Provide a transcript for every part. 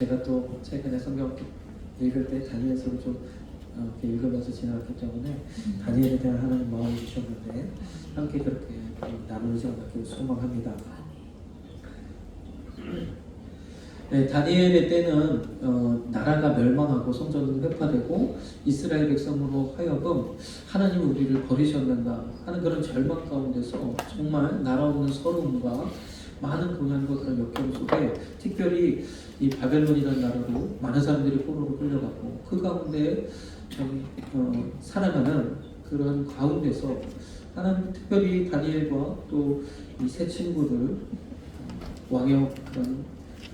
제가 또 최근에 성경 읽을 때 다니엘서를 좀 이렇게 읽으면서 지나갔기 때문에 다니엘에 대한 하나님 마음을 주셨는데 함께 그렇게 나누지 않기를 소망합니다. 네, 다니엘의 때는 나라가 멸망하고 성전은 회파되고 이스라엘 백성으로 하여금 하나님이 우리를 버리셨는가 하는 그런 절망 가운데서 정말 나라 없는 서러움과 많은 고난과 그런 역경 속에 특별히 이 바벨론이라는 나라로 많은 사람들이 포로로 끌려가고 그 가운데 살아가는 그런 가운데서 하나님 특별히 다니엘과 또 이 세 친구들 왕의 그런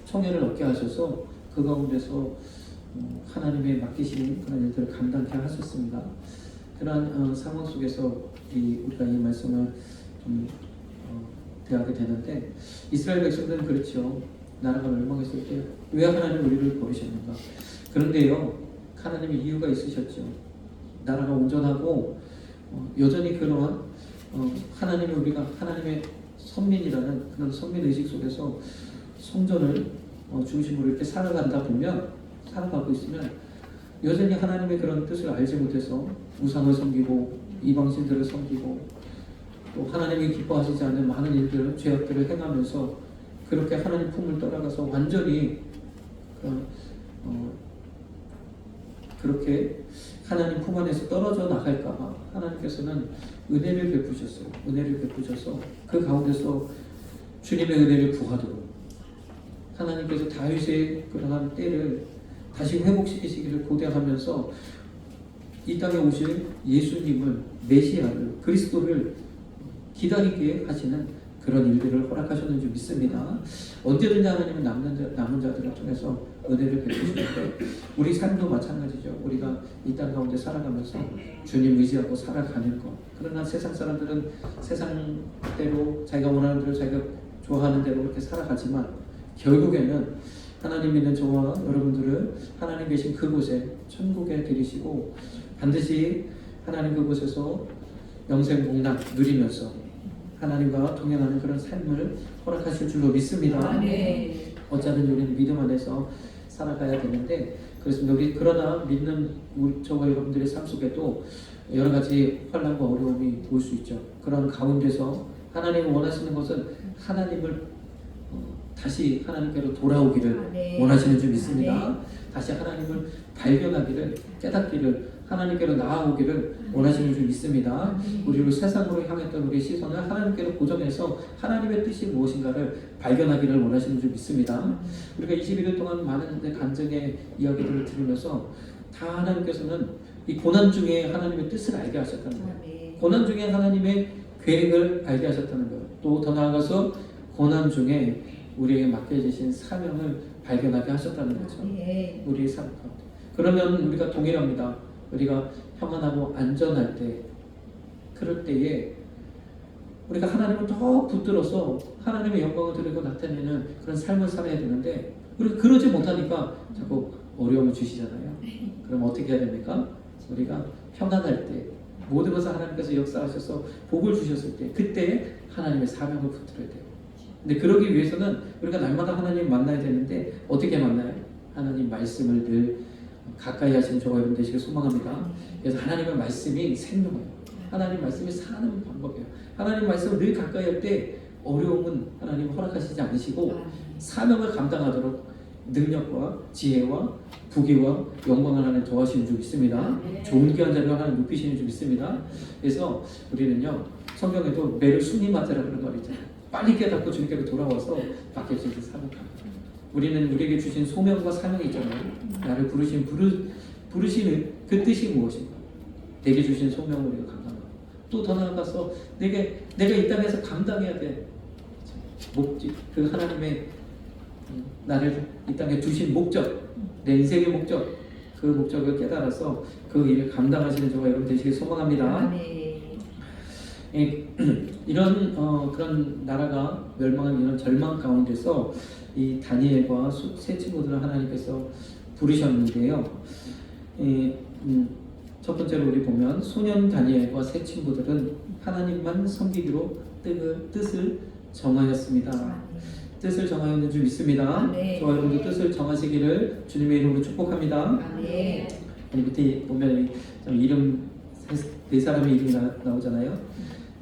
청해를 얻게 하셔서 그 가운데서 하나님의 맡기신 그런 일들을 감당케 하셨습니다. 그러한 상황 속에서 우리가 이 말씀을 좀 대하게 되는데 이스라엘 백성들은 그렇죠. 나라가 멸망했을 때 왜 하나님 우리를 버리셨는가? 그런데요, 하나님의 이유가 있으셨죠. 나라가 온전하고 여전히 그러한 우리가 하나님의 선민이라는 그런 선민 의식 속에서 성전을 중심으로 이렇게 살아가고 있으면 여전히 하나님의 그런 뜻을 알지 못해서 우상을 섬기고 이방신들을 섬기고 또 하나님이 기뻐하시지 않는 많은 일들, 죄악들을 행하면서 그렇게 하나님 품을 떠나가서 완전히 그렇게 하나님 품 안에서 떨어져 나갈까봐 하나님께서는 은혜를 베푸셨어요. 은혜를 베푸셔서 그 가운데서 주님의 은혜를 구하도록 하나님께서 다윗의 그러한 때를 다시 회복시키시기를 고대하면서 이 땅에 오실 예수님을 메시아를 그리스도를 기다리게 하시는 그런 일들을 허락하셨는 줄 믿습니다. 언제든지 하나님은 남은 자들을 통해서 은혜를 베푸시는데 우리 삶도 마찬가지죠. 우리가 이 땅 가운데 살아가면서 주님 의지하고 살아가는 것. 그러나 세상 사람들은 세상대로 자기가 원하는 대로 자기가 좋아하는 대로 이렇게 살아가지만 결국에는 하나님 믿는 저와 여러분들을 하나님 계신 그곳에 천국에 들이시고 반드시 하나님 그곳에서 영생복락 누리면서 하나님과 동행하는 그런 삶을 허락하실 줄로 믿습니다. 네. 어쩌면 우리는 믿음 안에서 살아가야 되는데 그러나 믿는 저와 여러분들의 삶 속에도 여러 가지 환난과 어려움이 올 수 있죠. 그런 가운데서 하나님이 원하시는 것은 하나님을 다시 하나님께로 돌아오기를 원하시는 줄 믿습니다. 다시 하나님을 발견하기를 깨닫기를 하나님께로 나아오기를 원하시는 줄 믿습니다. 우리를 세상으로 향했던 우리의 시선을 하나님께로 고정해서 하나님의 뜻이 무엇인가를 발견하기를 원하시는 줄 믿습니다. 우리가 21일 동안 많은 간증의 이야기들을 들으면서 다 하나님께서는 이 고난 중에 하나님의 뜻을 알게 하셨다는 거예요. 고난 중에 하나님의 계획을 알게 하셨다는 거예요. 또 더 나아가서 고난 중에 우리에게 맡겨주신 사명을 발견하게 하셨다는 거죠. 우리의 삶 가운데. 그러면 우리가 동일합니다. 우리가 평안하고 안전할 때, 그럴 때에 우리가 하나님을 더 붙들어서 하나님의 영광을 드리고 나타내는 그런 삶을 살아야 되는데 우리가 그러지 못하니까 자꾸 어려움을 주시잖아요. 그럼 어떻게 해야 됩니까? 우리가 평안할 때, 모든 것을 하나님께서 역사하셔서 복을 주셨을 때 그때 하나님의 사명을 붙들어야 돼요. 근데 그러기 위해서는 우리가 날마다 하나님 만나야 되는데 어떻게 만나요? 하나님 말씀을 늘 가까이 하시는 저와 여러분 되시길 소망합니다. 그래서 하나님의 말씀이 생명이에요. 하나님 말씀이 사는 방법이에요. 하나님 말씀을 늘 가까이 할 때 어려움은 하나님 허락하시지 않으시고 사명을 감당하도록 능력과 지혜와 부귀와 영광을 하나님 더하시는 줄 믿습니다. 좋은 귀한 자리를 하나님 높이시는 줄 믿습니다. 그래서 우리는요, 성경에도 매를 순임하자라고 그런 말이 있잖아요. 빨리 깨닫고 주님께로 돌아와서 맡겨진 그 사명합니다. 우리는 우리에게 주신 소명과 사명이 있잖아요. 나를 부르신 그 뜻이 무엇인가? 내게 주신 소명을 우리가 감당하고 또 더 나아가서 내가 이 땅에서 감당해야 될 목적, 그 하나님의 나를 이 땅에 두신 목적, 내 인생의 목적, 그 목적을 깨달아서 그 일을 감당하시는 저와 여러분 되시길 소망합니다. 이런 그런 나라가 멸망한 이런 절망 가운데서 이 다니엘과 세 친구들을 하나님께서 부르셨는데요. 첫 번째로 우리 보면 소년 다니엘과 세 친구들은 하나님만 섬기기로 뜻을 정하였습니다. 뜻을 정하였는 줄 믿습니다. 아멘. 저와 여러분도 뜻을 정하시기를 주님의 이름으로 축복합니다. 아멘. 밑에 보면 이름 네 사람의 이름이 나오잖아요.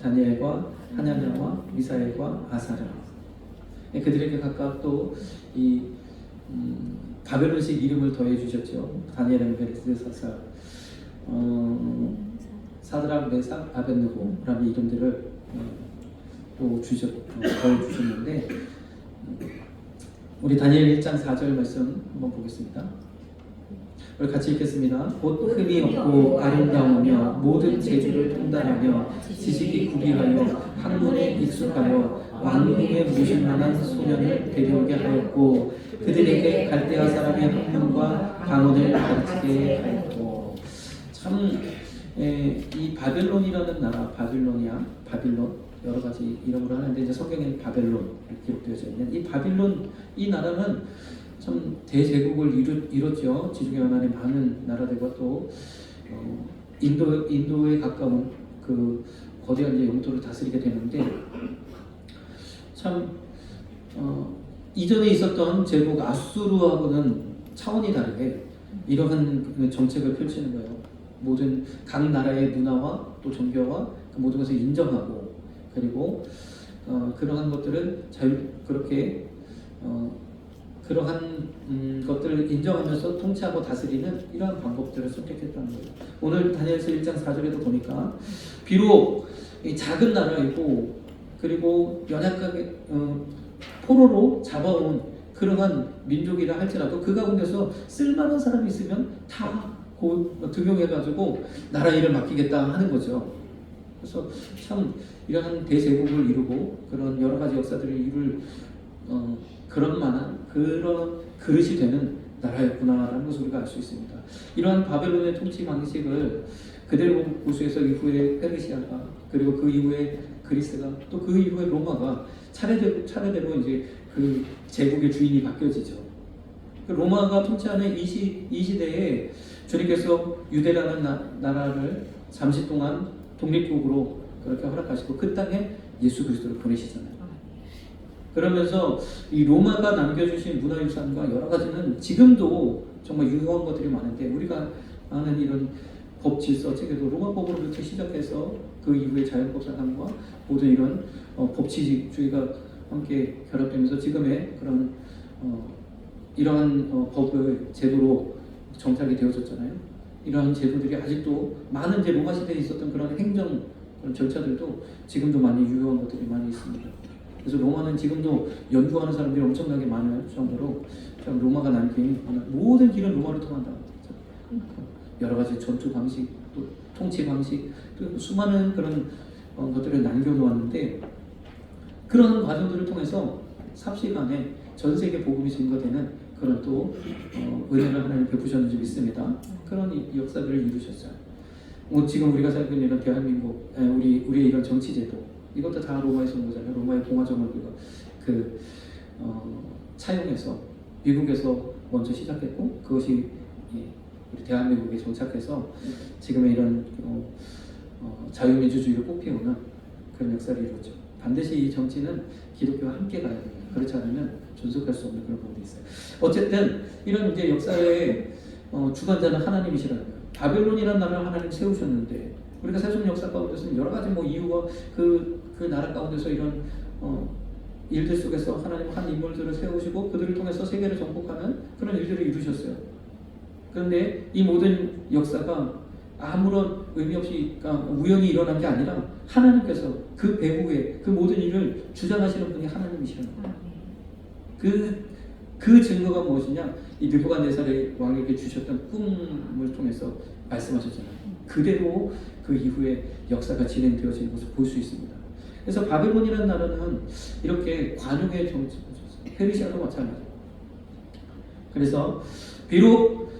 다니엘과 하냐냐와 미사엘과 아사랴. 그들에게 각각 또 이 바벨론식 이름을 더해 주셨죠. 다니엘은 벨드사살, 사드락, 메삭, 아벳느고라는 이름들을 또 더해 주셨는데, 우리 다니엘 1장 4절 말씀 한번 보겠습니다. 우리 같이 읽겠습니다. 곧 흠이 없고 아름다우며 모든 재주를 통달하며 지식이 구비하여 학문에 익숙하여 왕궁에 모실 만한 소년을 데려오게 하였고 그들에게 갈대아 사람의 학문과 방언을 가르치게 하였고. 참 이 바벨론이라는 나라, 바빌론 여러 가지 이름으로 하는데 이제 성경에는 바벨론 기록되어져 있는 이 바빌론, 이 나라는 참 대제국을 이뤘죠. 지중해 연안의 많은 나라들과 또 인도에 가까운 그 거대한 이제 영토를 다스리게 되는데, 참 이전에 있었던 제국 아수르하고는 차원이 다르게 이러한 정책을 펼치는 거예요. 모든 각 나라의 문화와 또 종교와 그 모든 것을 인정하고, 그리고 그러한 것들을 그렇게 그러한 것들을 인정하면서 통치하고 다스리는 이러한 방법들을 선택했다는 거예요. 오늘 다니엘서 1장 4절에도 보니까 비록 작은 나라이고 그리고 연약하게 포로로 잡아온 그러한 민족이라 할지라도 그 가운데서 쓸만한 사람이 있으면 다 등용해가지고 나라 일을 맡기겠다 하는 거죠. 그래서 참 이러한 대제국을 이루고 그런 여러 가지 역사들을 이룰 그런 만한 그런 그릇이 되는 나라였구나라는 것을 우리가 알 수 있습니다. 이러한 바벨론의 통치 방식을 그대로 보수해서 이후에 페르시아가, 그리고 그 이후에 그리스가, 또 그 이후에 로마가 차례대로 이제 그 제국의 주인이 바뀌어지죠. 그 로마가 통치하는 이 시대에 주님께서 유대라는 나라를 잠시 동안 독립국으로 그렇게 허락하시고 그 땅에 예수 그리스도를 보내시잖아요. 그러면서 이 로마가 남겨주신 문화유산과 여러 가지는 지금도 정말 유효한 것들이 많은데, 우리가 아는 이런 법 질서 체계도 로마법으로부터 시작해서 그 이후에 자연법 사상과 모든 이런 법치주의가 함께 결합되면서 지금의 그런 이러한 법을 제도로 정착이 되어졌잖아요. 이러한 제도들이 아직도 많은 이제 로마 시대에 있었던 그런 행정 그런 절차들도 지금도 많이 유효한 것들이 많이 있습니다. 그래서 로마는 지금도 연구하는 사람들이 엄청나게 많을 정도로 로마가 남긴 모든 길은 로마로 통한다. 여러 가지 전투 방식, 또 통치 방식, 또 수많은 그런 것들을 남겨놓았는데, 그런 과정들을 통해서 삽시간에 전 세계 복음이 증거되는 그런 또 은혜를 하나님 베푸셨는지 믿습니다. 그런 역사들을 이루셨어요. 지금 우리가 살고 있는 이런 대한민국, 우리의 이런 정치제도, 이것도 다 로마에서 온 거잖아요. 로마의 공화정을 차용해서 미국에서 먼저 시작했고, 그것이 우리 대한민국에 정착해서 지금의 이런 자유민주주의를 꽃피우는 그런 역사를 이루었죠. 반드시 이 정치는 기독교와 함께 가야 됩니다. 그렇지 않으면 존속할 수 없는 그런 부분이 있어요. 어쨌든 이런 이제 역사의 주관자는 하나님이시라는 거예요. 바벨론이라는 나라를 하나님 세우셨는데, 우리가 세속 역사 가운데서는 여러 가지 이유와 그 나라 가운데서 이런 일들 속에서 하나님 한 인물들을 세우시고 그들을 통해서 세계를 정복하는 그런 일들을 이루셨어요. 그런데 이 모든 역사가 아무런 의미 없이, 그러니까 우연히 일어난 게 아니라 하나님께서 그 배후에 그 모든 일을 주장하시는 분이 하나님이시라는 거예요. 그 증거가 무엇이냐? 이 느부갓네살의 왕에게 주셨던 꿈을 통해서 말씀하셨잖아요. 그대로 그 이후에 역사가 진행되어지는 것을 볼 수 있습니다. 그래서 바벨론이라는 나라는 이렇게 관용의 정치, 페르시아도 마찬가지예요. 그래서 비록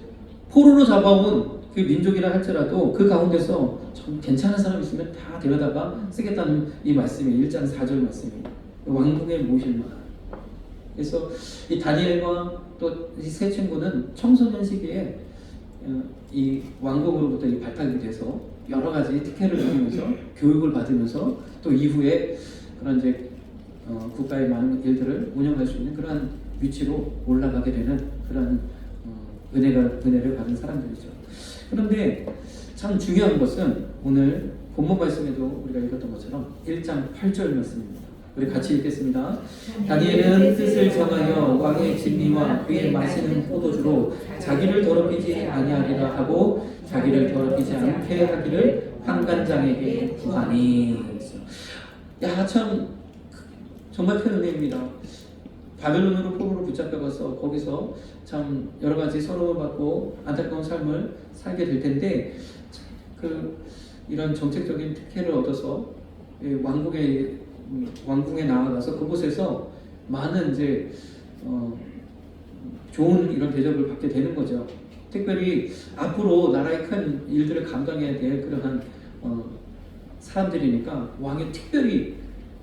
포로로 잡아온 그 민족이라 할지라도 그 가운데서 좀 괜찮은 사람이 있으면 다 데려다가 쓰겠다는 이 말씀이 1장 4절 말씀이에요. 왕궁에 모실 만한. 그래서 이 다니엘과 또 이 세 친구는 청소년 시기에 이 왕궁으로부터 이 발탁이 돼서 여러 가지 특혜를 누리면서 교육을 받으면서 또 이후에 그런 이제 국가의 많은 일들을 운영할 수 있는 그러한 위치로 올라가게 되는 그러한 은혜를 받은 사람들이죠. 그런데 참 중요한 것은 오늘 본문 말씀에도 우리가 읽었던 것처럼 1장 8절 말씀입니다. 우리 같이 읽겠습니다. 다니엘은 뜻을 정하여 왕의 진미와 그의 마시는 포도주로 자기를 더럽히지 아니하리라 하고 자기를 더럽히지 않게 하기를 환관장에게 구하니. 야, 참 정말 큰 은혜입니다. 바벨론으로 포로로 붙잡혀가서 거기서 참 여러 가지 서러움을 받고 안타까운 삶을 살게 될 텐데 이런 정책적인 특혜를 얻어서 왕궁에 나아가서 그곳에서 많은 이제 좋은 이런 대접을 받게 되는 거죠. 특별히 앞으로 나라의 큰 일들을 감당해야 될 그러한 사람들이니까 왕이 특별히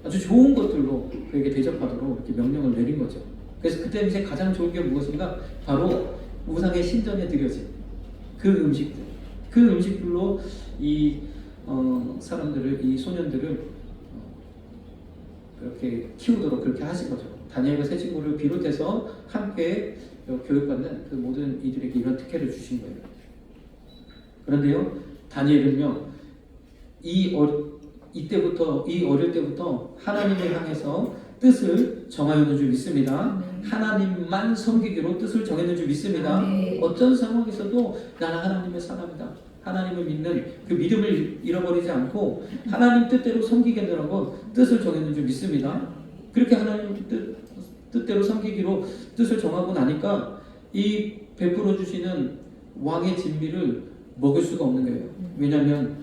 아주 좋은 것들로 그에게 대접하도록 이렇게 명령을 내린 거죠. 그래서 그때 이제 가장 좋은 게 무엇인가? 바로 우상의 신전에 드려진 그 음식들, 그 음식들로 이 사람들을, 이 소년들을 그렇게 키우도록 그렇게 하신 거죠. 다니엘과 세 친구를 비롯해서 함께 교육받는 그 모든 이들에게 이런 특혜를 주신 거예요. 그런데요, 다니엘은요, 이 어릴 때부터 하나님을 향해서 뜻을 정하였는 줄 믿습니다. 하나님만 섬기기로 뜻을 정했는 줄 믿습니다. 어떤 상황에서도 나는 하나님의 사람이다. 하나님을 믿는 그 믿음을 잃어버리지 않고 하나님 뜻대로 섬기겠노라고 뜻을 정했는 줄 믿습니다. 그렇게 하나님 뜻대로 섬기기로 뜻을 정하고 나니까 이 베풀어 주시는 왕의 진미를 먹을 수가 없는 거예요. 왜냐하면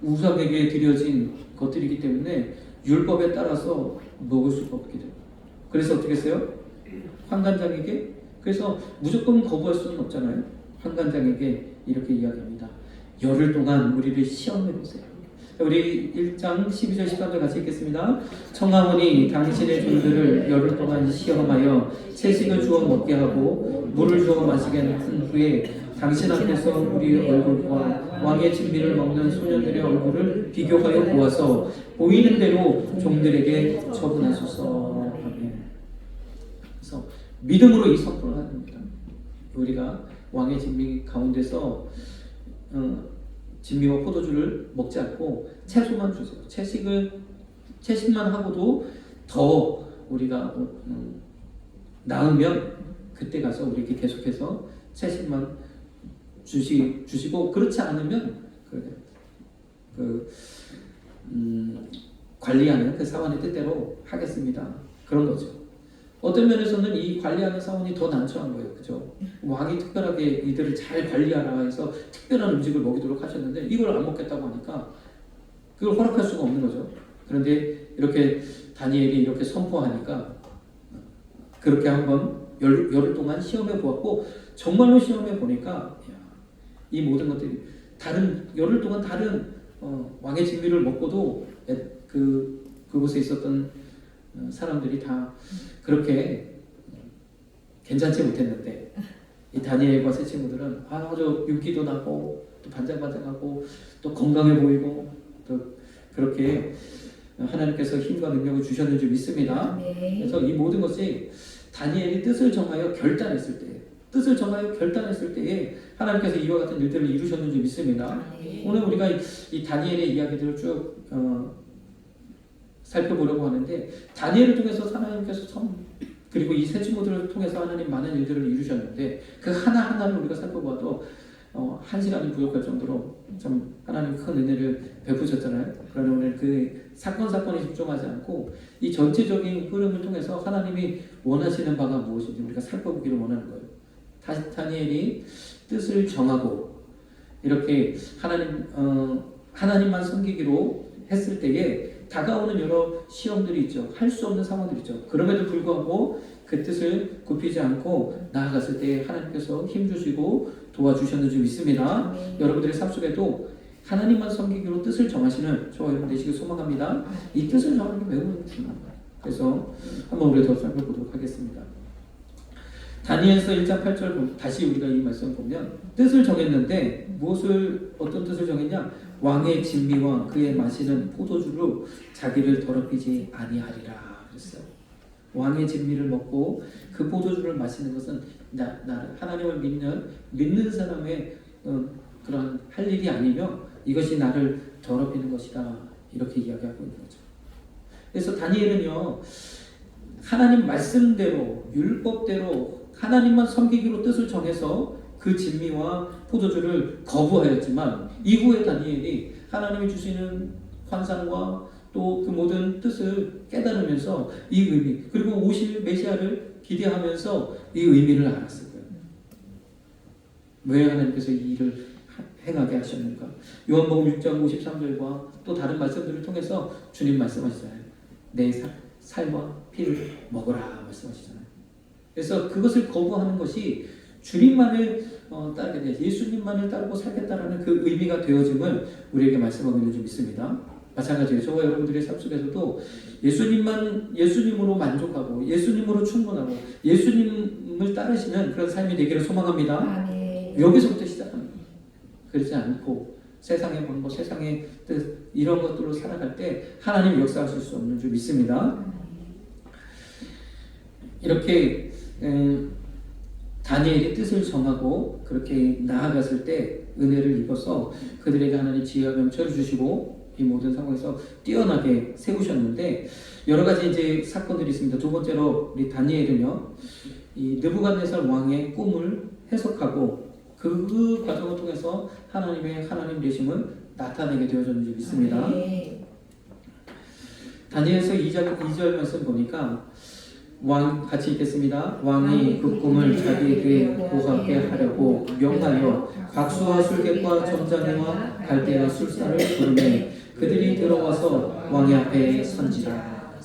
우상에게 드려진 것들이기 때문에 율법에 따라서 먹을 수가 없게 돼요. 그래서 어떻게 했어요? 환관장에게, 그래서 무조건 거부할 수는 없잖아요. 환관장에게 이렇게 이야기합니다. 열흘 동안 우리를 시험해 보세요. 우리 1장 12절 13절 같이 읽겠습니다. 청하오니 당신의 종들을 열흘 동안 시험하여 채식을 주어 먹게 하고 물을 주어 마시게 한 후에 당신 앞에서 우리 얼굴과 왕의 진미를 먹는 소년들의 얼굴을 비교하여 보아서 보이는 대로 종들에게 처분하소서. 그래서 믿음으로 이 선포를 하는 겁니다. 우리가 왕의 진미 가운데서 진미와 포도주를 먹지 않고 채소만 주세요. 채식만 하고도 더 우리가 나으면 그때 가서 우리에게 계속해서 채식만 주시고 그렇지 않으면 관리하는 그 사원의 뜻대로 하겠습니다. 그런 거죠. 어떤 면에서는 이 관리하는 사원이 더 난처한 거예요. 그죠? 왕이 특별하게 이들을 잘 관리하라 해서 특별한 음식을 먹이도록 하셨는데 이걸 안 먹겠다고 하니까 그걸 허락할 수가 없는 거죠. 그런데 이렇게 다니엘이 이렇게 선포하니까 그렇게 한번 열흘 동안 시험해 보았고 정말로 시험해 보니까 이 모든 것들이 열흘 동안 다른 왕의 진미를 먹고도 그곳에 있었던 사람들이 다 그렇게 괜찮지 못했는데 이 다니엘과 세 친구들은 아주 윤기도 나고 또 반짝반짝하고 또 건강해 보이고 또 그렇게 하나님께서 힘과 능력을 주셨는 줄 믿습니다. 그래서 이 모든 것이 다니엘이 뜻을 정하여 결단했을 때에 하나님께서 이와 같은 일들을 이루셨는 줄 믿습니다. 오늘 우리가 이 다니엘의 이야기들을 쭉 살펴보려고 하는데 다니엘을 통해서 하나님께서 그리고 이 세 친구들을 통해서 하나님 많은 일들을 이루셨는데 그 하나하나를 우리가 살펴봐도 한 시간이 부족할 정도로 참 하나님 큰 은혜를 베푸셨잖아요. 그러나 오늘 그 사건에 집중하지 않고 이 전체적인 흐름을 통해서 하나님이 원하시는 바가 무엇인지 우리가 살펴보기를 원하는 거예요. 다니엘이 뜻을 정하고 이렇게 하나님만 섬기기로 했을 때에 다가오는 여러 시험들이 있죠. 할 수 없는 상황들이 있죠. 그럼에도 불구하고 그 뜻을 굽히지 않고 나아갔을 때 하나님께서 힘주시고 도와주셨는 줄 믿습니다. 여러분들의 삶 속에도 하나님만 섬기기로 뜻을 정하시는 저와 여러분 되시길 소망합니다. 이 뜻을 정하는 게 매우 중요합니다. 그래서 한번 우리가 더 살펴보도록 하겠습니다. 다니엘서 1장 8절 다시 우리가 이 말씀 보면 뜻을 정했는데 어떤 뜻을 정했냐? 왕의 진미와 그의 마시는 포도주로 자기를 더럽히지 아니하리라. 그랬어요. 왕의 진미를 먹고 그 포도주를 마시는 것은 하나님을 믿는 사람의 그런 할 일이 아니며 이것이 나를 더럽히는 것이다. 이렇게 이야기하고 있는 거죠. 그래서 다니엘은요, 하나님 말씀대로 율법대로 하나님만 섬기기로 뜻을 정해서 그 진미와 포도주를 거부하였지만 이후에 다니엘이 하나님이 주시는 환상과 또 그 모든 뜻을 깨달으면서 이 의미, 그리고 오실 메시아를 기대하면서 이 의미를 알았을 거예요. 왜 하나님께서 이 일을 행하게 하셨는가? 요한복음 6장 53절과 또 다른 말씀들을 통해서 주님 말씀하시잖아요. 내 살과 피를 먹으라 말씀하시잖아요. 그래서 그것을 거부하는 것이 주님만을 따르게 돼, 예수님만을 따르고 살겠다라는 그 의미가 되어짐을 우리에게 말씀하고 있는 줄 믿습니다. 마찬가지예요. 저와 여러분들의 삶 속에서도 예수님으로 만족하고 예수님으로 충분하고 예수님을 따르시는 그런 삶이 되기를 소망합니다. 네. 여기서부터 시작합니다. 그렇지 않고 세상의 방법, 세상의 뜻 이런 것들로 살아갈 때 하나님 역사하실 수 없는 줄 믿습니다. 이렇게 다니엘이 뜻을 정하고 그렇게 나아갔을 때 은혜를 입어서 그들에게 하나님 지혜와 명철을 주시고 이 모든 상황에서 뛰어나게 세우셨는데 여러 가지 이제 사건들이 있습니다. 두 번째로 우리 다니엘은요, 이 느부갓네살 왕의 꿈을 해석하고 그 과정을 통해서 하나님 되심을 나타내게 되어졌는지 믿습니다. 다니엘서 2절 말씀 보니까 왕 같이 읽겠습니다. 왕이 그 꿈을 자기에게 보하게 하려고 명하여 박수와 술객과 점장이와 갈대와 술사를 부르매 그들이 들어와서 왕의 앞에 선지라.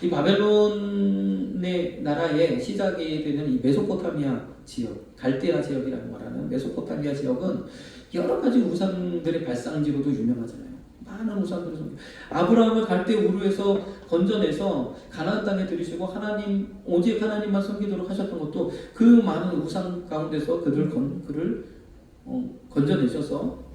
이 바벨론의 나라의 시작이 되는 이 메소포타미아 지역, 갈대아 지역이라고 말하는 메소포타미아 지역은 여러 가지 우상들의 발상지로도 유명하잖아요. 많은 우상들을 아브라함을 갈대 우르에서 건져내서 가나안 땅에 들이시고 오직 하나님만 섬기도록 하셨던 것도 그 많은 우상 가운데서 그를 건져내셔서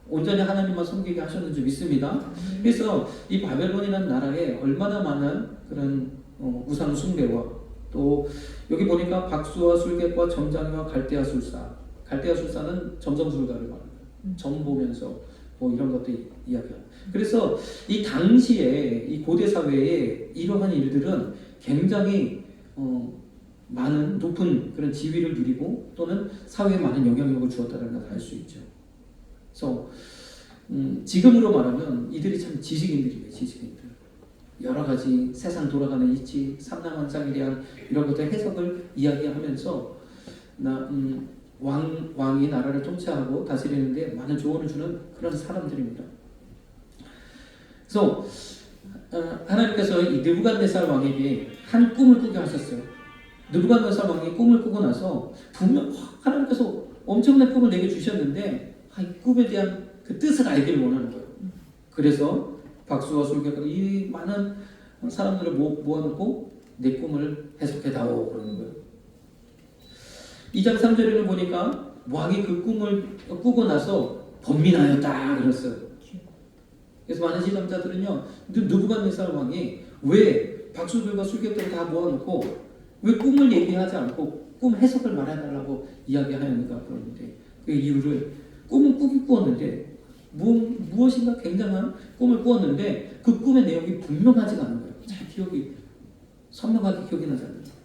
온전히 하나님만 섬기게 하셨는지 믿습니다. 그래서 이 바벨론이라는 나라에 얼마나 많은 그런 우상 숭배와 또 여기 보니까 박수와 술객과 점장이와 갈대아 술사는 점성술가를 말합니다. 점 보면서 뭐 이런 것도 이야기합니다. 그래서 이 당시에 이 고대 사회에 이러한 일들은 굉장히 많은 높은 그런 지위를 누리고 또는 사회에 많은 영향력을 주었다는 걸 알 수 있죠. 그래서 지금으로 말하면 이들이 참 지식인들이에요. 지식인들. 여러 가지 세상 돌아가는 이치, 삼라만상에 대한 이런 것들 해석을 이야기하면서 왕이 나라를 통치하고 다스리는데 많은 조언을 주는 그런 사람들입니다. 그래서 하나님께서 이 느부갓네살 왕에게 한 꿈을 꾸게 하셨어요. 느부갓네살 왕이 꿈을 꾸고 나서 분명 하나님께서 엄청난 꿈을 내게 주셨는데 이 꿈에 대한 그 뜻을 알기를 원하는 거예요. 그래서 박수와 술객과 이 많은 사람들을 모아놓고 내 꿈을 해석해다오 그러는 거예요. 2장 3절에는 보니까 왕이 그 꿈을 꾸고 나서 번민하였다 그랬어요. 그래서 많은 신학자들은요, 느부갓네살 왕이 왜 박수들과 술객들을 다 모아놓고 왜 꿈을 얘기하지 않고 꿈 해석을 말해달라고 이야기하였는가 그러는데 그 이유를 꿈은 꾸었는데 무엇인가 굉장한 꿈을 꾸었는데 그 꿈의 내용이 분명하지가 않은 거예요. 잘 선명하게 기억이 나지 않는 거예요.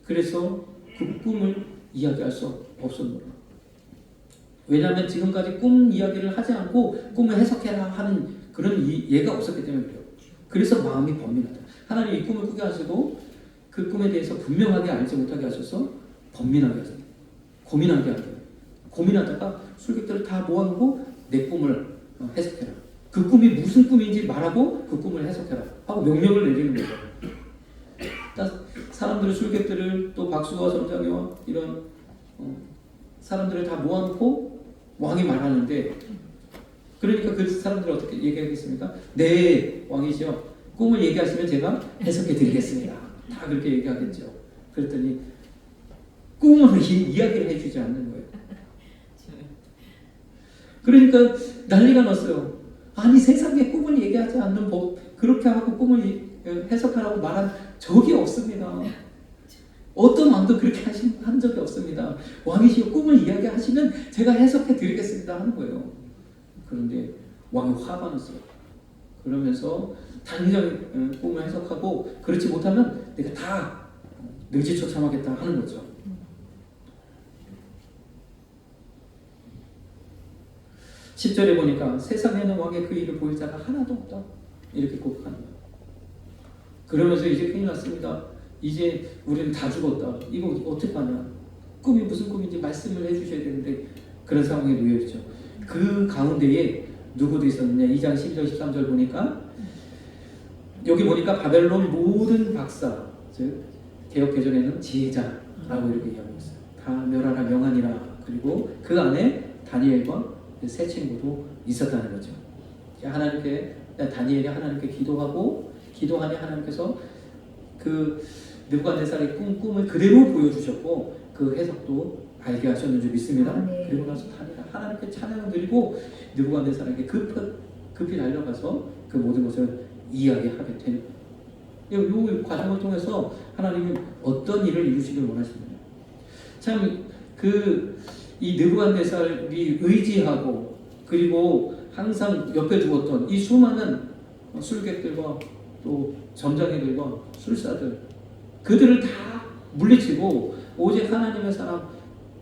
그래서 그 꿈을 이야기할 수 없었노라. 왜냐하면 지금까지 꿈 이야기를 하지 않고 꿈을 해석해라 하는 그런 예가 없었기 때문에 그래요. 그래서 마음이 번민하다. 하나님 이 꿈을 꾸게 하시고 그 꿈에 대해서 분명하게 알지 못하게 하셔서 번민하게 하세요. 고민하게 하세요. 고민하다가 술객들을 다 모아놓고 내 꿈을 해석해라. 그 꿈이 무슨 꿈인지 말하고 그 꿈을 해석해라 하고 명령을 내리는 거예요. 사람들의 술객들을 또 박수와 점장이와 이런 사람들을 다 모아놓고 왕이 말하는데 그러니까 그 사람들은 어떻게 얘기하겠습니까? 네 왕이시여 꿈을 얘기하시면 제가 해석해 드리겠습니다. 다 그렇게 얘기하겠죠. 그랬더니 꿈을 이야기를 해주지 않는 거예요. 그러니까 난리가 났어요. 아니 세상에 꿈을 얘기하지 않는 법 그렇게 하고 꿈을 해석하라고 말한 적이 없습니다. 어떤 왕도 그렇게 한 적이 없습니다. 왕이시여 꿈을 이야기하시면 제가 해석해 드리겠습니다 하는 거예요. 그런데 왕이 화가 났어요. 그러면서 당장 꿈을 해석하고 그렇지 못하면 내가 다 능지처참하겠다 하는 거죠. 10절에 보니까 세상에는 왕의 그 일을 보일 자가 하나도 없다. 이렇게 고백하는 거예요. 그러면서 이제 큰일 났습니다. 이제 우리는 다 죽었다. 이거 어떡하냐. 꿈이 무슨 꿈인지 말씀을 해주셔야 되는데 그런 상황에 놓여있죠. 그 가운데에 누구도 있었느냐. 2장 12절 13절 보니까 여기 보니까 바벨론 모든 박사, 즉 개역개정에는 지혜자라고 이렇게 이야기하고 있어요. 다 멸하라 명하니라. 그리고 그 안에 다니엘과 세 친구도 있었다는 거죠. 하나님께 다니엘이 하나님께 기도하니 하나님께서 그 느부갓네살의 꿈을 그대로 보여주셨고 그 해석도 알게 하셨는 줄 믿습니다. 네. 그리고 나서 하나님께 찬양을 드리고 느부갓네살에게 급히 달려가서 그 모든 것을 이야기하게 되는 이 과정을 통해서 하나님은 어떤 일을 이루시길 원하십니다. 참 이 느부갓네살이 의지하고 그리고 항상 옆에 두었던 이 수많은 술객들과 또 점장이들과 술사들 그들을 다 물리치고 오직 하나님의 사람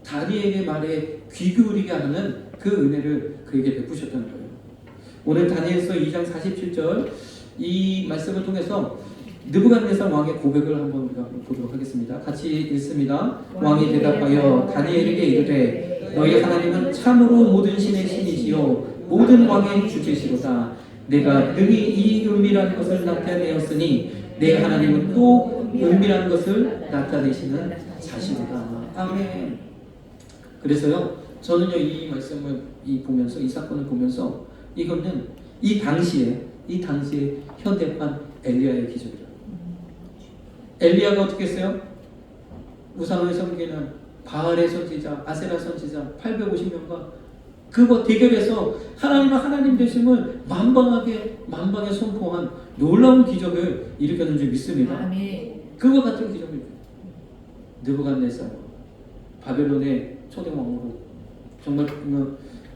다니엘의 말에 귀 기울이게 하는 그 은혜를 그에게 베푸셨다는 거예요. 오늘 다니엘서 2장 47절 이 말씀을 통해서 느부갓네살 왕의 고백을 한번 우리가 보도록 하겠습니다. 같이 읽습니다. 왕이 대답하여 다니엘에게 이르되 너희 하나님은 참으로 모든 신의 신이시요 모든 왕의 주제시로다. 내가 능히 이 은밀한 것을 나타내었으니 내 하나님은 또 은밀한 것을 나타내시는 자시로다. 아멘. 그래서요 저는요 이 말씀을 보면서 이 사건을 보면서 이거는 이 당시에 현대판 엘리야의 기적이라. 엘리야가 어떻게 했어요? 우상을 섬기는 바알의 선지자, 아세라 선지자 850명과 그거 대결해서 하나님 되심을 만방에 선포한 놀라운 기적을 일으켰는 줄 믿습니다. 아멘. 그와 같은 기적을 느부갓네살 바벨론의 초대왕으로 정말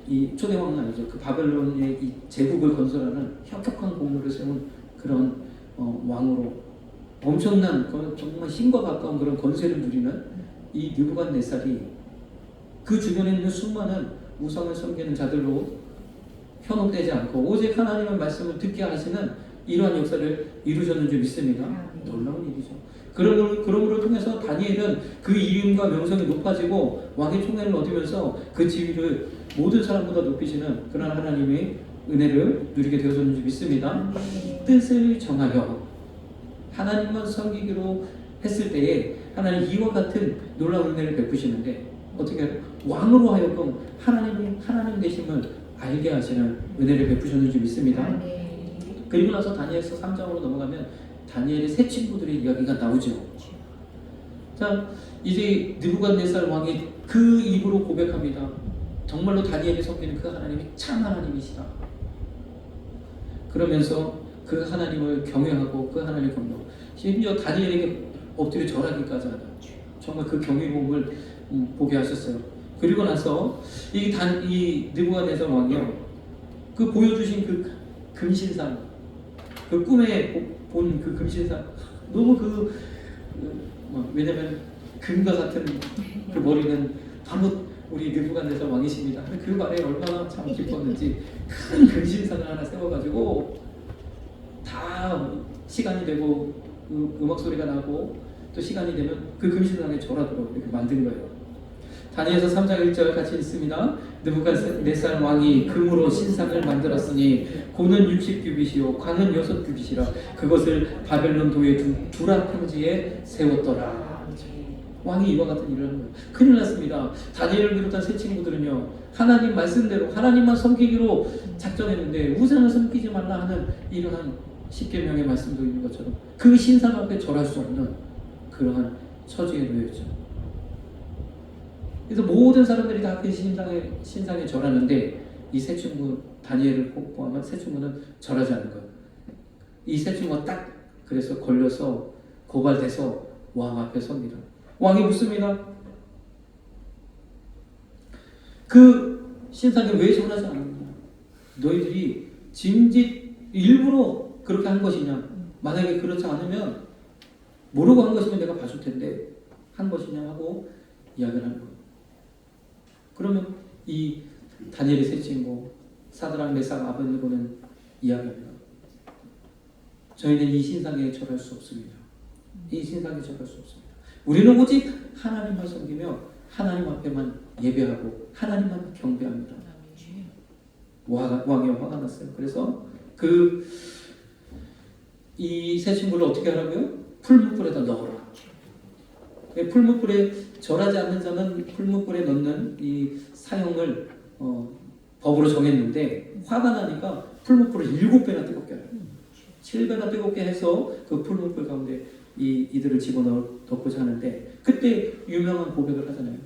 이 초대왕은 아니죠. 그 바벨론의 이 제국을 건설하는 혁혁한 공로를 세운 그런 왕으로 엄청난 정말 신과 가까운 그런 권세를 누리는 이 느부갓네살이 그 주변에 있는 수많은 우상을 섬기는 자들로 현혹되지 않고 오직 하나님의 말씀을 듣게 하시는 이러한 역사를 이루셨는 줄 믿습니다. 놀라운 일이죠. 그러므로 통해서 다니엘은 그 이름과 명성이 높아지고 왕의 총애를 얻으면서 그 지위를 모든 사람보다 높이시는 그런 하나님의 은혜를 누리게 되었는 줄 믿습니다. 뜻을 정하여 하나님만 섬기기로 했을 때에 하나님 이와 같은 놀라운 은혜를 베푸시는데 어떻게 왕으로 하여금 하나님 되심을 알게 하시는 은혜를 베푸셨는지 믿습니다. 그리고 나서 다니엘서 3장으로 넘어가면 다니엘의 세 친구들의 이야기가 나오죠. 자, 이제 느부갓네살 왕이 그 입으로 고백합니다. 정말로 다니엘이 섬기는 그 하나님이 참 하나님이시다. 그러면서 그 하나님을 경외하고 그 하나님을 경외하고 심지어 다니엘에게 엎드려 절하기까지 하다. 정말 그 경외감을 보게 하셨어요. 그리고 나서 이 느부갓네살 왕이요, 그 보여주신 그 금신상, 그 꿈에 본 그 금신상 너무 왜냐면 금과 같은 그 머리는 바로 우리 느부갓네살 왕이십니다. 그 말에 얼마나 참 기뻤는지 큰 금신상을 하나 세워가지고 다 시간이 되고 음악 소리가 나고 또 시간이 되면 그 금신상에 절하도록 이렇게 만든 거예요. 다니엘서 3장 1절 같이 읽습니다. 느부갓네살 왕이 금으로 신상을 만들었으니 고는 60규빗이요 관은 6규빗이라 그것을 바벨론 도의 두라 평지에 세웠더라. 왕이 이와 같은 일을 하는 거예요. 큰일 났습니다. 다니엘을 비롯한 세 친구들은요 하나님 말씀대로 하나님만 섬기기로 작정했는데 우상을 섬기지 말라 하는 이러한 십계명의 말씀도 있는 것처럼 그 신상 앞에 절할 수 없는 그러한 처지에 놓여있죠. 그래서 모든 사람들이 다 그 신상에 절하는데 이 세 친구 다니엘을 포함한 세 친구는 절하지 않는 거예요. 이 세 친구가 딱 그래서 걸려서 고발돼서 왕 앞에 섭니다. 왕이 묻습니다. 그 신상에 왜 전하지 않았느냐? 너희들이 짐짓 일부러 그렇게 한 것이냐? 만약에 그렇지 않으면 모르고 한 것이면 내가 봐줄 텐데 한 것이냐 하고 이야기를 하는 거예요. 그러면 이 다니엘의 세 친구 사드락 메삭 아벳느고는 이야기합니다. 저희는 이 신상에 절할 수 없습니다. 이 신상에 절할 수 없습니다. 우리는 오직 하나님만 섬기며 하나님 앞에만 예배하고 하나님만 경배합니다. 왕이 화가 났어요. 그래서 이 세 친구를 어떻게 하라고요? 풀무불에다 넣어라. 풀무불에 절하지 않는 자는 풀무불에 넣는 이 사형을 법으로 정했는데 화가 나니까 풀무불을 7배나 뜨겁게 해요. 7배나 뜨겁게 해서 그 풀무불 가운데 이들을 집어넣고자 하는데 그때 유명한 고백을 하잖아요.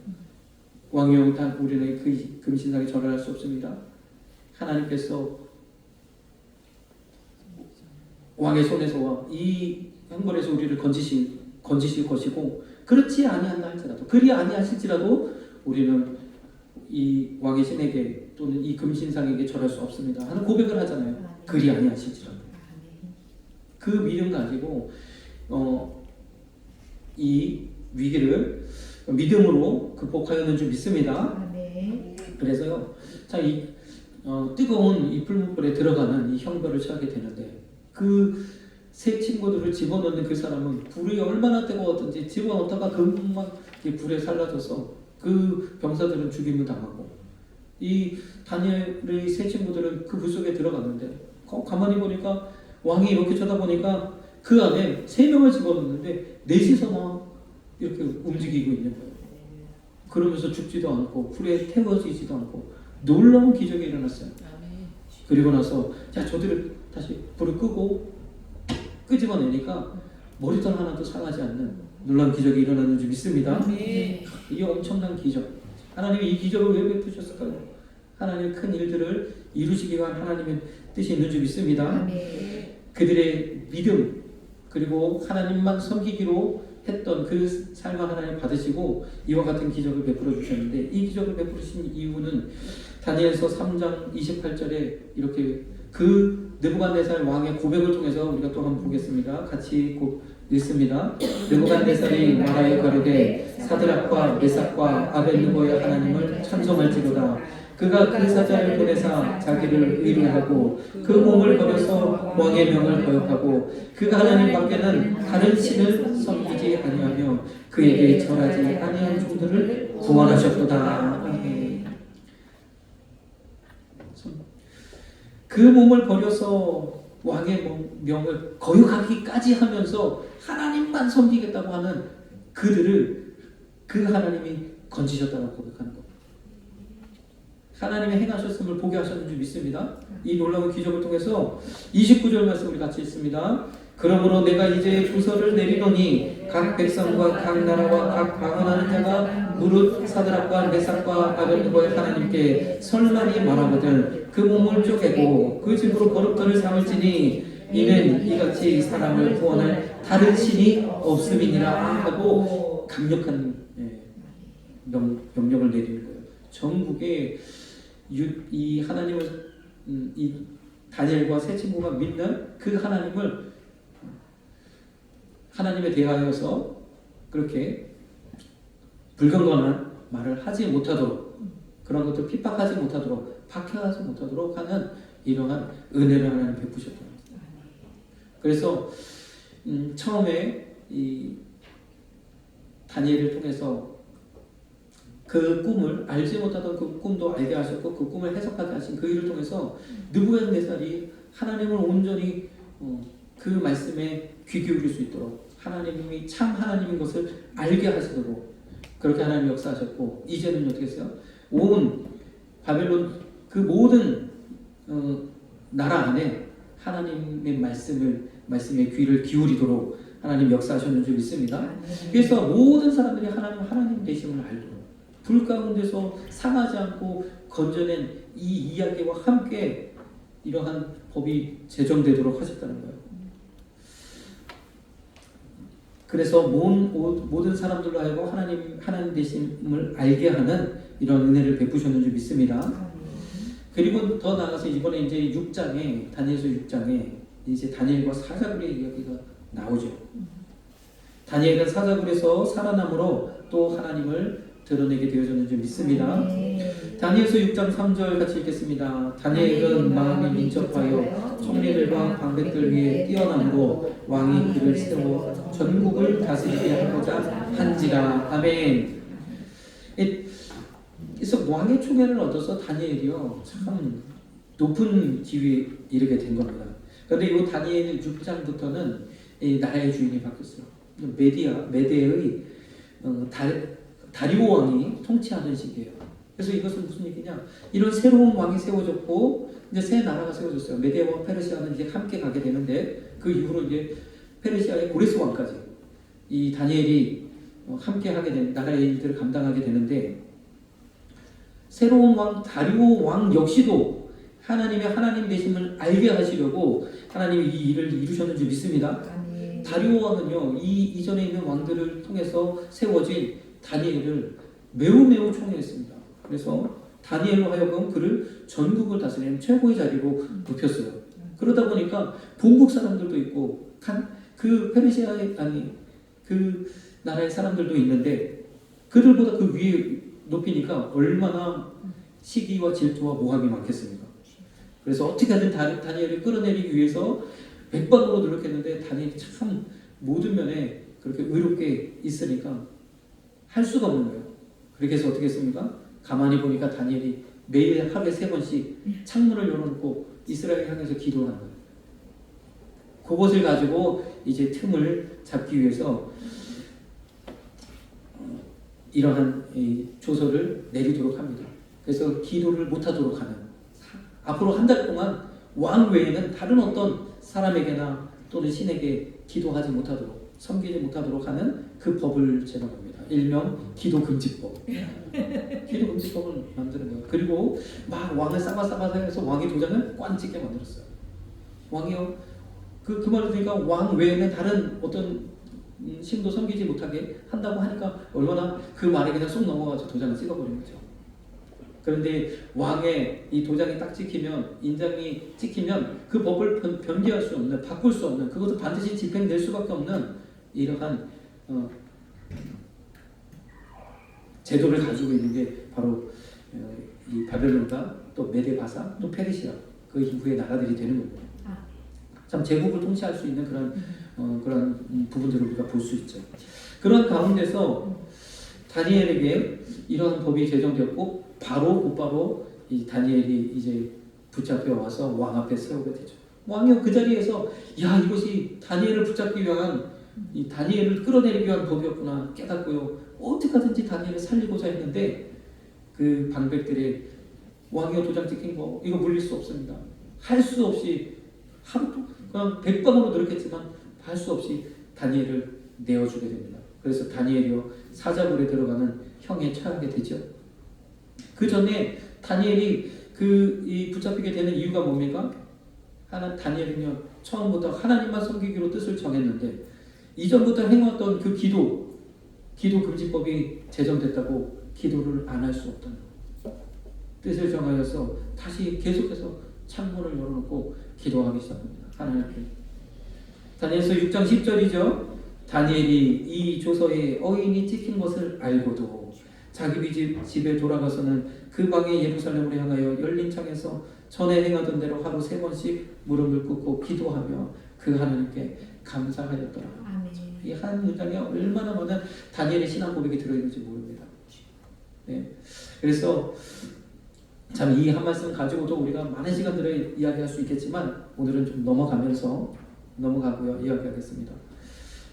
왕이여 우리는 그 금신상에 절할 수 없습니다. 하나님께서 왕의 손에서와 이 형벌에서 우리를 건지실 것이고 그렇지 아니한다 할지라도 그리 아니하실지라도 우리는 이 왕의 신에게 또는 이 금신상에게 절할 수 없습니다 하는 고백을 하잖아요. 그리 아니하실지라도 그 믿음 가지고 이 위기를 믿음으로 극복하였는 줄 믿습니다. 그래서요, 자, 뜨거운 이 풀무불에 들어가는 이 형벌을 처하게 되는데 그 세 친구들을 집어넣는 그 사람은 불이 얼마나 뜨거웠든지 집어넣다가 금방 불에 살라져서 그 병사들은 죽임을 당하고 이 다니엘의 세 친구들은 그 불 속에 들어갔는데 가만히 보니까 왕이 이렇게 쳐다보니까 그 안에 3명을 집어넣는데 넷이서 막 이렇게 움직이고 있는 거예요. 그러면서 죽지도 않고 불에 태워지지도 않고 놀라운 기적이 일어났어요. 그리고 나서 자 저들을 다시 불을 끄고 끄집어내니까 머리털 하나도 상하지 않는 놀라운 기적이 일어나는 줄 믿습니다. 이 엄청난 기적. 하나님이 이 기적을 왜 베푸셨을까요? 하나님의 큰 일들을 이루시기 위한 하나님의 뜻이 있는 줄 믿습니다. 그들의 믿음 그리고 하나님만 섬기기로 했던 그 삶을 하나님 받으시고 이와 같은 기적을 베풀어 주셨는데 이 기적을 베푸신 이유는 다니엘서 3장 28절에 이렇게 그 느부갓네살 왕의 고백을 통해서 우리가 또 한번 보겠습니다. 같이 읽습니다. 느부갓네살이 말하여 가로되 사드락과 메삭과 아벳느고의 하나님을 찬송할지로다. 그가 그 사자를 보내사 자기를 의뢰하고 그 몸을 버려서 왕의 명을 거역하고 그 하나님 밖에는 다른 신을 섬기지 아니하며 그에게 절하지 아니한 종들을 구원하셨도다. 그 몸을 버려서 왕의 명을 거역하기까지 하면서 하나님만 섬기겠다고 하는 그들을 그 하나님이 건지셨다고 고백하는 겁니다. 하나님의 행하셨음을 보게 하셨는 줄 믿습니다. 이 놀라운 기적을 통해서 29절 말씀 우리 같이 읽습니다. 그러므로 내가 이제 조서를 내리노니 각 백성과 각 나라와 각 방언하는 자가 무릇 사드락과 메삭과 아벳느고의 하나님께 설만히 말하거든 그 몸을 쪼개고 그 집으로 거룩터를 삼을지니 이는 이같이 사람을 구원할 다른 신이 없음이니라 하고 강력한 명령을 내리는 거예요. 전국에 이 하나님을 이 다니엘과 세 친구가 믿는 그 하나님을 하나님에 대하여서 그렇게 불경건한 말을 하지 못하도록 그런 것들 핍박하지 못하도록 박해하지 못하도록 하는 이러한 은혜를 하나님 베푸셨다. 그래서 처음에 이 다니엘을 통해서 그 꿈을 알지 못하던 그 꿈도 알게 하셨고 그 꿈을 해석하게 하신 그 일을 통해서 느부갓네살이 하나님을 온전히 그 말씀에 귀 기울일 수 있도록 하나님이 참 하나님인 것을 알게 하시도록 그렇게 하나님이 역사하셨고 이제는 어떻게 했어요? 온 바벨론 그 모든 나라 안에 하나님의 말씀에 귀를 기울이도록 하나님 역사하셨는 줄 믿습니다. 그래서 모든 사람들이 하나님 되심을 알도록 불 가운데서 상하지 않고 건져낸 이 이야기와 함께 이러한 법이 제정되도록 하셨다는 거예요. 그래서 모든 사람들로 하여금 하나님 되심을 알게 하는 이런 은혜를 베푸셨는 줄 믿습니다. 그리고 더 나아가서 이번에 이제 6장에 다니엘서 6장에 이제 다니엘과 사자굴의 이야기가 나오죠. 다니엘은 사자굴에서 살아남으로 또 하나님을 드러내게 되어졌는 줄 믿습니다. 다니엘서 6장 3절 같이 읽겠습니다. 다니엘은 마음이 민첩하여 총리들과 방백들 위에 뛰어남으로 왕이 그를 세워 전국을 다스리게 하고자 한지라. 아멘. 그래서 왕의 총애를 얻어서 다니엘이요 참 높은 지위에 이르게 된 겁니다. 그런데 이 다니엘 6장부터는 나라의 주인이 바뀌었어요. 메대의 다리오 왕이 통치하는 시기예요. 그래서 이것은 무슨 얘기냐? 이런 새로운 왕이 세워졌고 이제 새 나라가 세워졌어요. 메대 왕, 페르시아는 이제 함께 가게 되는데 그 이후로 이제 페르시아의 고레스 왕까지 이 다니엘이 함께 하게 된 나라의 일들을 감당하게 되는데. 새로운 왕 다리오 왕 역시도 하나님의 하나님 되심을 알게 하시려고 하나님이 이 일을 이루셨는지 믿습니다. 다리오 왕은요 이전에 있는 왕들을 통해서 세워진 다니엘을 매우 총애했습니다. 그래서 다니엘로 하여금 그를 전국을 다스리는 최고의 자리로 높였어요. 그러다 보니까 본국 사람들도 있고 그 페르시아의 그 나라의 사람들도 있는데 그들보다 그 위에 높이니까 얼마나 시기와 질투와 모함이 많겠습니까? 그래서 어떻게든 다니엘을 끌어내리기 위해서 백방으로 노력했는데 다니엘이 참 모든 면에 그렇게 의롭게 있으니까 할 수가 없는 거예요. 그렇게 해서 어떻게 했습니까? 가만히 보니까 다니엘이 매일 하루에 3번씩 창문을 열어놓고 이스라엘 향해서 기도하는 거예요. 그것을 가지고 이제 틈을 잡기 위해서 이러한 조서를 내리도록 합니다. 그래서 기도를 못하도록 하는, 앞으로 한 달 동안 왕 외에는 다른 어떤 사람에게나 또는 신에게 기도하지 못하도록, 섬기지 못하도록 하는 그 법을 제정합니다. 일명 기도금지법. 기도금지법을 만드는 거예요. 그리고 막 왕을 싸바싸바 해서 왕의 도장을 꽝 찍게 만들었어요. 왕이요, 그 말을 들으니까 왕 외에는 다른 어떤 신도 섬기지 못하게 한다고 하니까 얼마나 그 말에 그냥 쏙 넘어가서 도장을 찍어버린 거죠. 그런데 왕의 이 도장이 딱 찍히면, 인장이 찍히면 그 법을 변개할 수 없는, 바꿀 수 없는, 그것도 반드시 집행될 수밖에 없는 이러한 제도를 가지고 있는 게 바로 이 바벨론과 또 메데바사 또 페르시아 그 이후의 나라들이 되는 겁니다. 참 제국을 통치할 수 있는 그런 부분들을 우리가 볼 수 있죠. 그런 가운데서 다니엘에게 이런 법이 제정되었고 곧바로 이 다니엘이 이제 붙잡혀 와서 왕 앞에 세우게 되죠. 왕이 그 자리에서 이것이 다니엘을 붙잡기 위한, 이 다니엘을 끌어내리기 위한 법이었구나 깨닫고요. 어떻게 하든지 다니엘을 살리고자 했는데 그 방백들이 왕이요 도장 찍힌 거 이거 물릴 수 없습니다. 할 수 없이 그냥 백방으로 노력했지만 할 수 없이 다니엘을 내어주게 됩니다. 그래서 다니엘이요 사자굴에 들어가는 형에 처하게 되죠. 그 전에 다니엘이 이 붙잡히게 되는 이유가 뭡니까? 다니엘은요 처음부터 하나님만 섬기기로 뜻을 정했는데 이전부터 행했던 그 기도 금지법이 제정됐다고 기도를 안 할 수 없다는 뜻을 정하여서 다시 계속해서 창문을 열어놓고 기도하기 시작합니다. 하나님께. 다니엘서 6장 10절이죠. 다니엘이 이 조서에 어인이 찍힌 것을 알고도 자기 집에 돌아가서는 그 방에 예루살렘으로 향하여 열린 창에서 전에 행하던 대로 하루 3번씩 무릎을 꿇고 기도하며 그 하나님께 감사하였더라. 이 한 문장에 얼마나 많은 다니엘의 신앙 고백이 들어있는지 모릅니다. 네. 그래서 참 이 한 말씀 가지고도 우리가 많은 시간들을 이야기할 수 있겠지만 오늘은 좀 넘어가고요 이야기하겠습니다.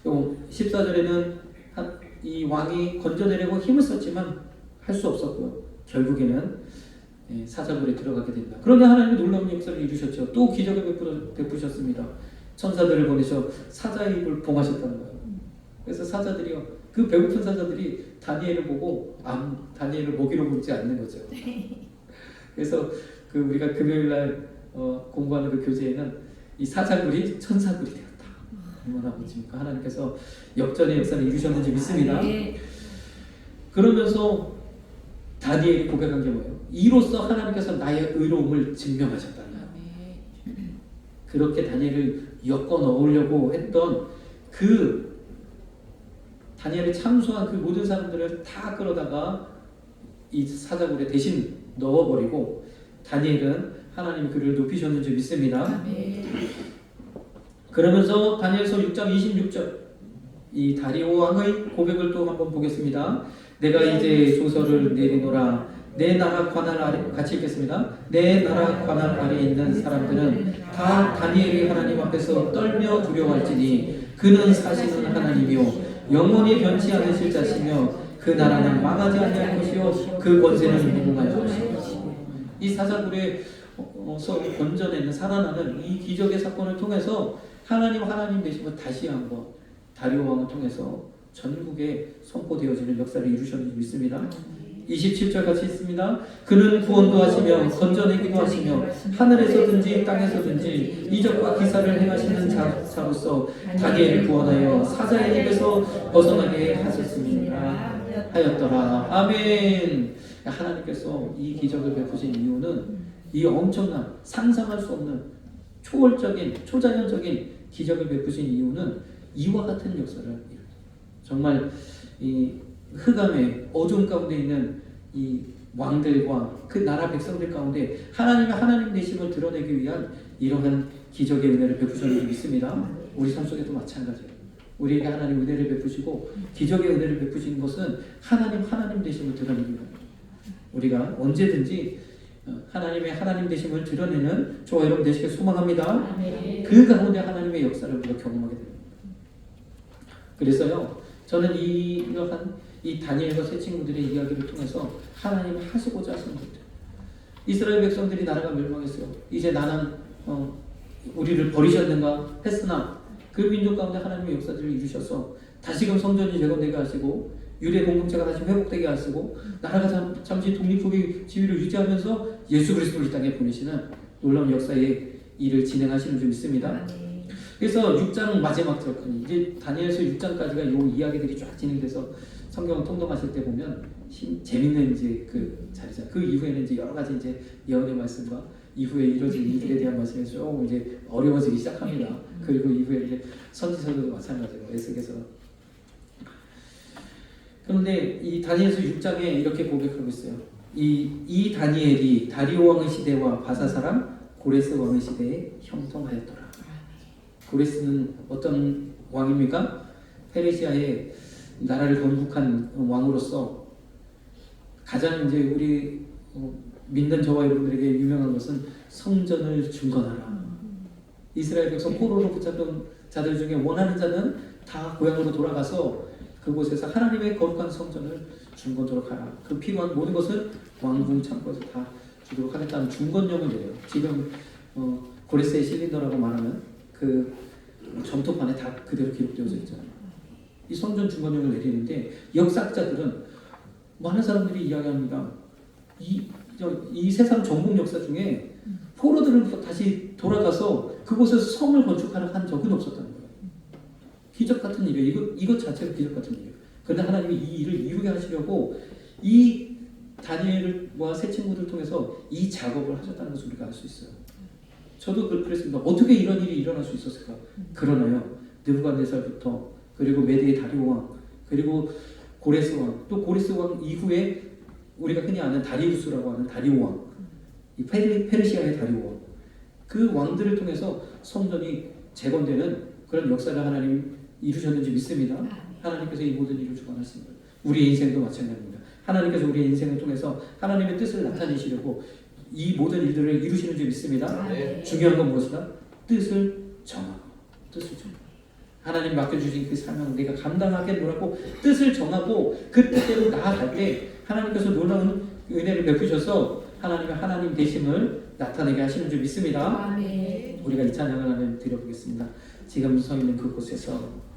14절에는 이 왕이 건져내려고 힘을 썼지만 할 수 없었고요. 결국에는 사자굴에 들어가게 됩니다. 그런데 하나님이 놀라운 역사를 이루셨죠. 또 기적을 베푸셨습니다. 천사들을 보내셔 사자의 입을 봉하셨다는 거예요. 그래서 사자들이요, 그 배고픈 사자들이 다니엘을 보고 다니엘을 먹이로 보지 않는 거죠. 그래서 우리가 금요일날 공부하는 그 교재에는 이 사자굴이 천사굴이 되었다. 얼마나 멋집니까? 하나님께서 역전의 역사를 이루셨는지 믿습니다. 그러면서 다니엘이 고백한 게 뭐예요? 이로써 하나님께서 나의 의로움을 증명하셨다. 그렇게 다니엘을 엮어 넣으려고 했던 그 다니엘이 참수한 그 모든 사람들을 다 끌어다가 이 사자굴에 대신 넣어버리고 다니엘은 하나님이 그를 높이셨는지 믿습니다. 그러면서 다니엘서 6장 26절 이 다리오 왕의 고백을 또 한번 보겠습니다. 내가 이제 조서를 내리노라. 내 나라 관할 아래, 같이 읽겠습니다. 내 나라 관할 아래에 있는 사람들은 다 다니엘이 하나님 앞에서 떨며 두려워할지니 그는 사시는 하나님이요 영원히 변치 않으실 자시며 그 나라는 망하지 아니할 것이요 그 권세는 무궁할 것이요. 이 사자굴에서 건져내는 살아나는 이 기적의 사건을 통해서 하나님 되시고 다시 한번 다리오 왕을 통해서 전국에 선포되어지는 역사를 이루셨는지 믿습니다. 27절 같이 있습니다. 그는 구원도 하시며 건져내기도 하시며 하늘에서든지 땅에서든지 이적과 기사를 행하시는 자로서 다니엘을 구원하여 사자의 입에서 벗어나게 하셨습니다. 하였더라. 아멘. 하나님께서 이 기적을 베푸신 이유는 이 엄청난 상상할 수 없는 초월적인 초자연적인 기적을 베푸신 이유는 이와 같은 역사를 정말 이 흑암의 어둠 가운데 있는 이 왕들과 그 나라 백성들 가운데 하나님의 하나님 되심을 드러내기 위한 이러한 기적의 은혜를 베푸셨는지 믿습니다. 우리 삶 속에도 마찬가지예요. 우리에게 하나님 은혜를 베푸시고 기적의 은혜를 베푸시는 것은 하나님 되심을 드러내기 위함입니다. 우리가 언제든지 하나님의 하나님 되심을 드러내는 저와 여러분 되시길 소망합니다. 그 가운데 하나님의 역사를 우리가 경험하게 됩니다. 그래서요, 저는 이러한 이 다니엘과 세 친구들의 이야기를 통해서 하나님이 하시고자 하시는 것들. 이스라엘 백성들이 나라가 멸망했어요. 이제 나는 우리를 버리셨는가 했으나 그 민족 가운데 하나님의 역사들을 이루셔서 다시금 성전이 재건되게 하시고 유대 공동체가 다시 회복되게 하시고 나라가 잠시 독립국의 지위를 유지하면서 예수 그리스도를 이 땅에 보내시는 놀라운 역사의 일을 진행하시는 줄 믿습니다. 그래서 6장 마지막 절까지 이제 다니엘서 6장까지가 이 이야기들이 쫙 진행돼서 성경을 통독하실 때 보면 재밌는 이제 그 자리죠. 그 이후에는 이제 여러 가지 이제 예언의 말씀과 이후에 이루어질 일들에 대한 말씀이 조금 이제 어려워지기 시작합니다. 그리고 이후에 이제 선지서도 마찬가지로 에스겔서. 그런데 이 다니엘서 6장에 이렇게 고백하고 있어요. 이 다니엘이 다리오 왕의 시대와 바사 사람 고레스 왕의 시대에 형통하였더라. 고레스는 어떤 왕입니까? 페르시아의 나라를 건국한 왕으로서 가장 이제 우리 믿는 저와 여러분들에게 유명한 것은 성전을 중건하라. 이스라엘 백성 포로로 붙잡던 자들 중에 원하는 자는 다 고향으로 돌아가서 그곳에서 하나님의 거룩한 성전을 중건토록 하라. 그 필요한 모든 것을 왕궁 창고에서 다 주도록 하겠다는 중건령을 내려요. 지금 고레스의 실린더라고 말하는 그 점토판에 다 그대로 기록되어져 있잖아요. 이 성전 중건령을 내리는데 역사학자들은 많은 사람들이 이야기합니다. 이 세상 정복 역사 중에 포로들을 다시 돌아가서 그곳에서 성을 건축하려 한 적은 없었다는 거예요. 기적 같은 일이에요. 이것 자체가 기적 같은 일이에요. 그런데 하나님이 이 일을 이루게 하시려고 이 다니엘과 세 친구들 통해서 이 작업을 하셨다는 것을 우리가 알 수 있어요. 저도 그랬습니다. 어떻게 이런 일이 일어날 수 있었을까? 그러나요, 느부갓네살부터 그리고 메대의 다리오 왕, 그리고 고레스 왕, 또 고레스 왕 이후에 우리가 흔히 아는 다리우스라고 하는 다리오 왕, 이 페르시아의 다리오 왕, 그 왕들을 통해서 성전이 재건되는 그런 역사를 하나님 이루셨는지 믿습니다. 하나님께서 이 모든 일을 주관하십니다. 우리의 인생도 마찬가지입니다. 하나님께서 우리의 인생을 통해서 하나님의 뜻을 나타내시려고 이 모든 일들을 이루시는 줄 믿습니다. 네. 중요한 건 무엇이다? 뜻을 정하고, 하나님 맡겨주신 그 사명을 내가 감당하겠노라고 뜻을 정하고 그 뜻대로 나아갈 때 하나님께서 놀라운 은혜를 베푸셔서 하나님의 하나님 되심을 나타내게 하시는 줄 믿습니다. 우리가 이 찬양을 하면 드려보겠습니다. 지금 서 있는 그곳에서